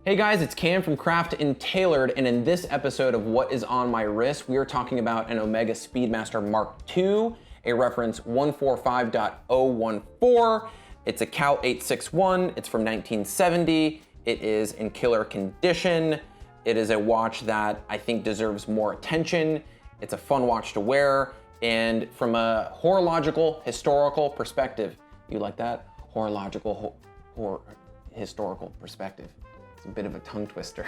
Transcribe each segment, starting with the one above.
Hey guys, it's Cam from Craft and Tailored, and in this episode of What is on My Wrist, we are talking about an Omega Speedmaster Mark II, a reference 145.014. It's a Cal 861, it's from 1970, it is in killer condition. It is a watch that I think deserves more attention. It's a fun watch to wear, and from a horological, historical perspective, you like that? Horological, historical perspective. It's a bit of a tongue twister.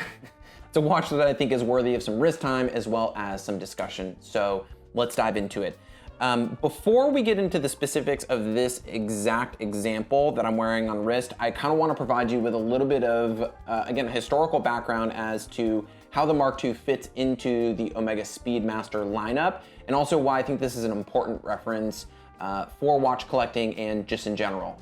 It's a watch that I think is worthy of some wrist time as well as some discussion. So let's dive into it. Before we get into the specifics of this exact example that I'm wearing on wrist, I kind of want to provide you with a little bit of, again, a historical background as to how the Mark II fits into the Omega Speedmaster lineup, and also why I think this is an important reference for watch collecting and just in general.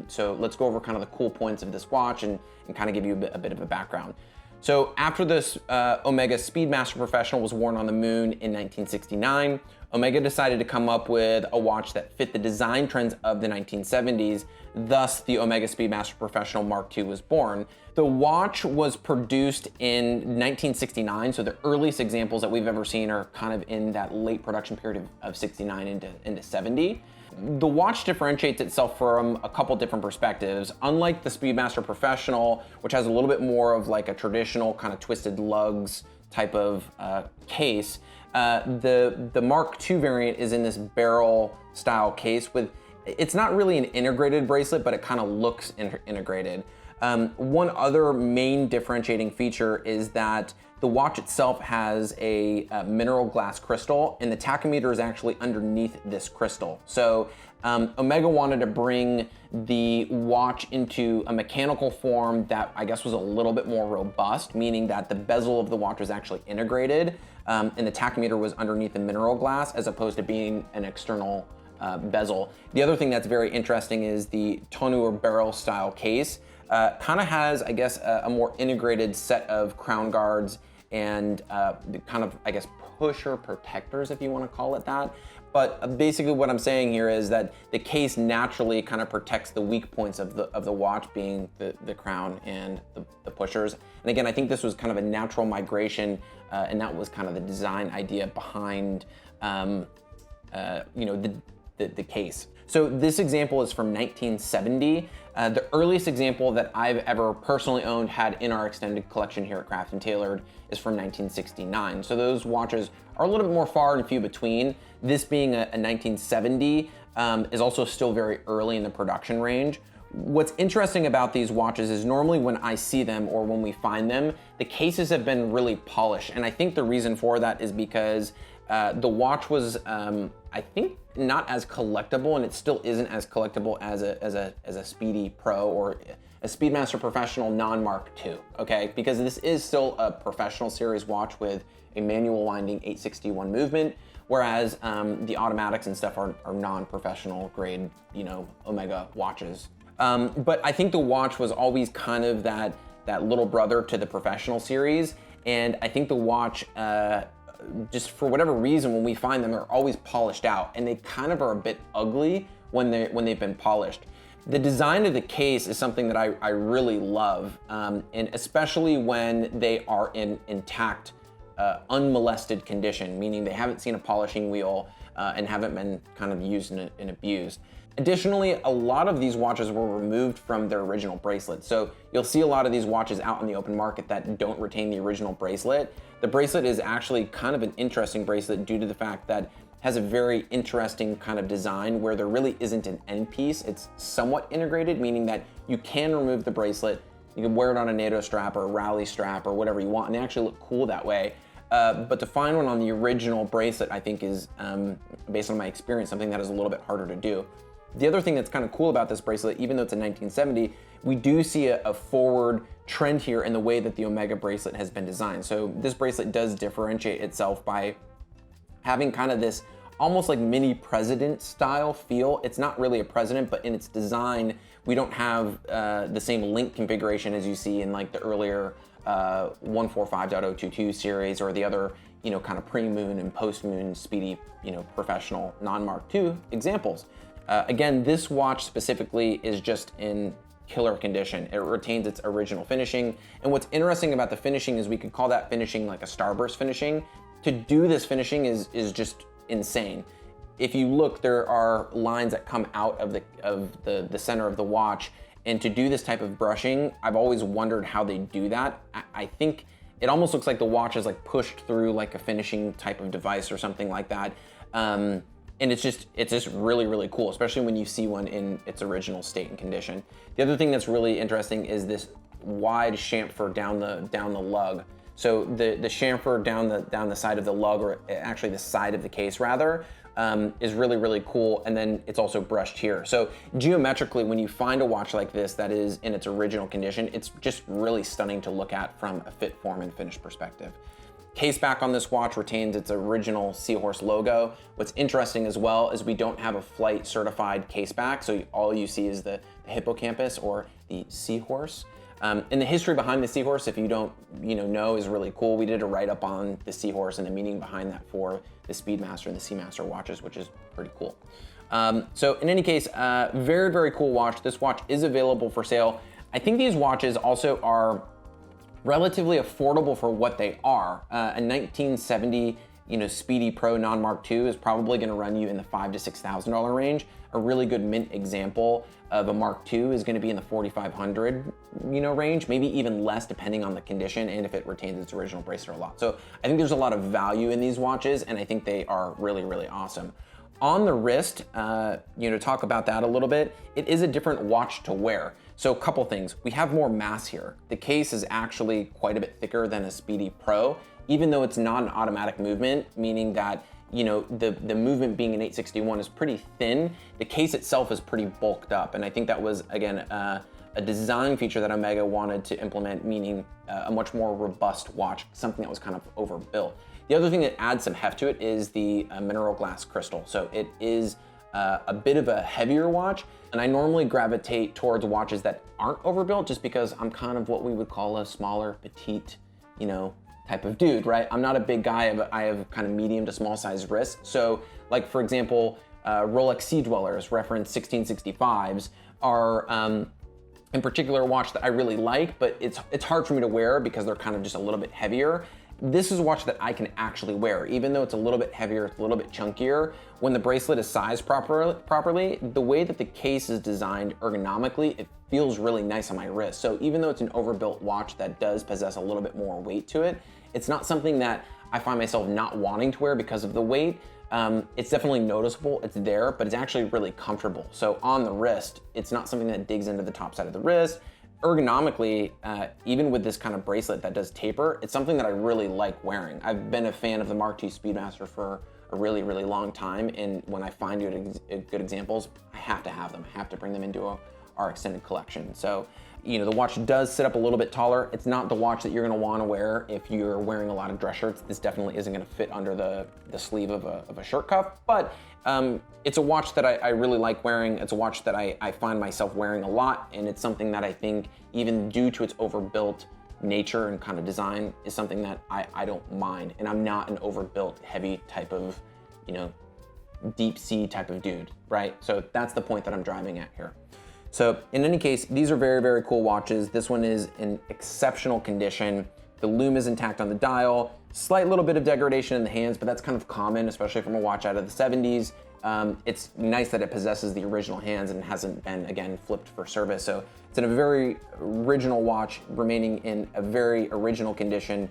So let's go over kind of the cool points of this watch and kind of give you a bit of a background. So after this Omega Speedmaster Professional was worn on the moon in 1969, Omega decided to come up with a watch that fit the design trends of the 1970s. Thus, the Omega Speedmaster Professional Mark II was born. The watch was produced in 1969, so the earliest examples that we've ever seen are kind of in that late production period of 69 into 70. The watch differentiates itself from a couple different perspectives. Unlike the Speedmaster Professional, which has a little bit more of like a traditional kind of twisted lugs type of case, the Mark II variant is in this barrel style case with, it's not really an integrated bracelet, but it kind of looks integrated. One other main differentiating feature is that the watch itself has a mineral glass crystal, and the tachymeter is actually underneath this crystal. So Omega wanted to bring the watch into a mechanical form that I guess was a little bit more robust, meaning that the bezel of the watch was actually integrated, and the tachymeter was underneath the mineral glass as opposed to being an external bezel. The other thing that's very interesting is the tonneau or barrel style case kind of has, I guess, a more integrated set of crown guards and kind of, I guess, pusher protectors, if you want to call it that. But basically what I'm saying here is that the case naturally kind of protects the weak points of the watch, being the crown and the pushers. And again, I think this was kind of a natural migration, and that was kind of the design idea behind the case. So this example is from 1970. The earliest example that I've ever personally owned, had in our extended collection here at Craft and Tailored, is from 1969. So those watches are a little bit more far and few between. This being a 1970 is also still very early in the production range. What's interesting about these watches is normally when I see them or when we find them, the cases have been really polished. And I think the reason for that is because the watch was, I think, not as collectible, and it still isn't as collectible as a Speedy Pro or a Speedmaster Professional non-Mark II, okay? Because this is still a professional series watch with a manual winding 861 movement, whereas the automatics and stuff are non-professional grade, Omega watches. But I think the watch was always kind of that little brother to the professional series, and I think the watch, just for whatever reason, when we find them, they're always polished out, and they kind of are a bit ugly when they've been polished. The design of the case is something that I really love, and especially when they are in intact, unmolested condition, meaning they haven't seen a polishing wheel and haven't been kind of used and abused. Additionally, a lot of these watches were removed from their original bracelet. So you'll see a lot of these watches out in the open market that don't retain the original bracelet. The bracelet is actually kind of an interesting bracelet due to the fact that it has a very interesting kind of design where there really isn't an end piece. It's somewhat integrated, meaning that you can remove the bracelet, you can wear it on a NATO strap or a rally strap or whatever you want, and they actually look cool that way. But to find one on the original bracelet, I think is, based on my experience, something that is a little bit harder to do. The other thing that's kind of cool about this bracelet, even though it's a 1970, we do see a forward trend here in the way that the Omega bracelet has been designed. So this bracelet does differentiate itself by having kind of this almost like mini president style feel. It's not really a president, but in its design, we don't have the same link configuration as you see in like the earlier 145.022 series or the other, kind of pre-moon and post-moon Speedy, professional non-Mark II examples. Again, this watch specifically is just in killer condition. It retains its original finishing. And what's interesting about the finishing is we could call that finishing like a starburst finishing. To do this finishing is just insane. If you look, there are lines that come out of the center of the watch. And to do this type of brushing, I've always wondered how they do that. I think it almost looks like the watch is like pushed through like a finishing type of device or something like that. And it's just really, really cool, especially when you see one in its original state and condition. The other thing that's really interesting is this wide chamfer down the lug. So the chamfer down the side of the lug, or actually the side of the case rather, is really, really cool. And then it's also brushed here. So geometrically, when you find a watch like this that is in its original condition, it's just really stunning to look at from a fit, form, and finish perspective. Case back on this watch retains its original seahorse logo. What's interesting as well is we don't have a flight certified case back, so all you see is the hippocampus or the seahorse. And the history behind the seahorse, if you don't know, is really cool. We did a write-up on the seahorse and the meaning behind that for the Speedmaster and the Seamaster watches, which is pretty cool. So in any case, very, very cool watch. This watch is available for sale. I think these watches also are relatively affordable for what they are. A 1970 Speedy Pro non-Mark II is probably gonna run you in the $5,000 to $6,000 range. A really good mint example of a Mark II is gonna be in the $4,500 range, maybe even less depending on the condition and if it retains its original bracelet or not. So I think there's a lot of value in these watches, and I think they are really, really awesome. On the wrist, to talk about that a little bit, it is a different watch to wear. So a couple things. We have more mass here. The case is actually quite a bit thicker than a Speedy Pro, even though it's not an automatic movement, meaning that the movement being an 861 is pretty thin. The case itself is pretty bulked up, and I think that was, again, a design feature that Omega wanted to implement, meaning a much more robust watch, something that was kind of overbuilt. The other thing that adds some heft to it is the mineral glass crystal. So it is a bit of a heavier watch, and I normally gravitate towards watches that aren't overbuilt just because I'm kind of what we would call a smaller, petite, type of dude, right? I'm not a big guy, I have kind of medium to small size wrists. So like, for example, Rolex Sea Dwellers reference 1665s are in particular a watch that I really like, but it's hard for me to wear because they're kind of just a little bit heavier. This is a watch that I can actually wear, even though it's a little bit heavier, it's a little bit chunkier. When the bracelet is sized properly, the way that the case is designed ergonomically, it feels really nice on my wrist. So even though it's an overbuilt watch that does possess a little bit more weight to it, it's not something that I find myself not wanting to wear because of the weight. It's definitely noticeable, it's there, but it's actually really comfortable. So on the wrist, it's not something that digs into the top side of the wrist. Ergonomically, even with this kind of bracelet that does taper, it's something that I really like wearing. I've been a fan of the Mark II Speedmaster for a really, really long time, and when I find good examples, I have to have them. I have to bring them into our extended collection. So, the watch does sit up a little bit taller. It's not the watch that you're gonna wanna wear if you're wearing a lot of dress shirts. This definitely isn't gonna fit under the sleeve of a shirt cuff, but it's a watch that I really like wearing. It's a watch that I find myself wearing a lot, and it's something that I think, even due to its overbuilt nature and kind of design, is something that I don't mind. And I'm not an overbuilt, heavy type of, deep sea type of dude, right? So that's the point that I'm driving at here. So in any case, these are very, very cool watches. This one is in exceptional condition. The lume is intact on the dial, slight little bit of degradation in the hands, but that's kind of common, especially from a watch out of the 70s. It's nice that it possesses the original hands and hasn't been, again, flipped for service. So it's in a very original watch, remaining in a very original condition,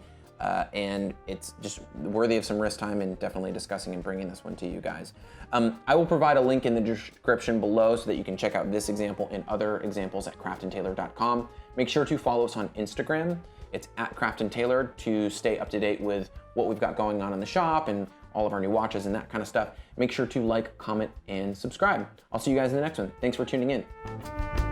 and it's just worthy of some wrist time and definitely discussing and bringing this one to you guys. I will provide a link in the description below so that you can check out this example and other examples at craftandtailor.com. Make sure to follow us on Instagram. It's at craftandtailor to stay up to date with what we've got going on in the shop and all of our new watches and that kind of stuff. Make sure to like, comment, and subscribe. I'll see you guys in the next one. Thanks for tuning in.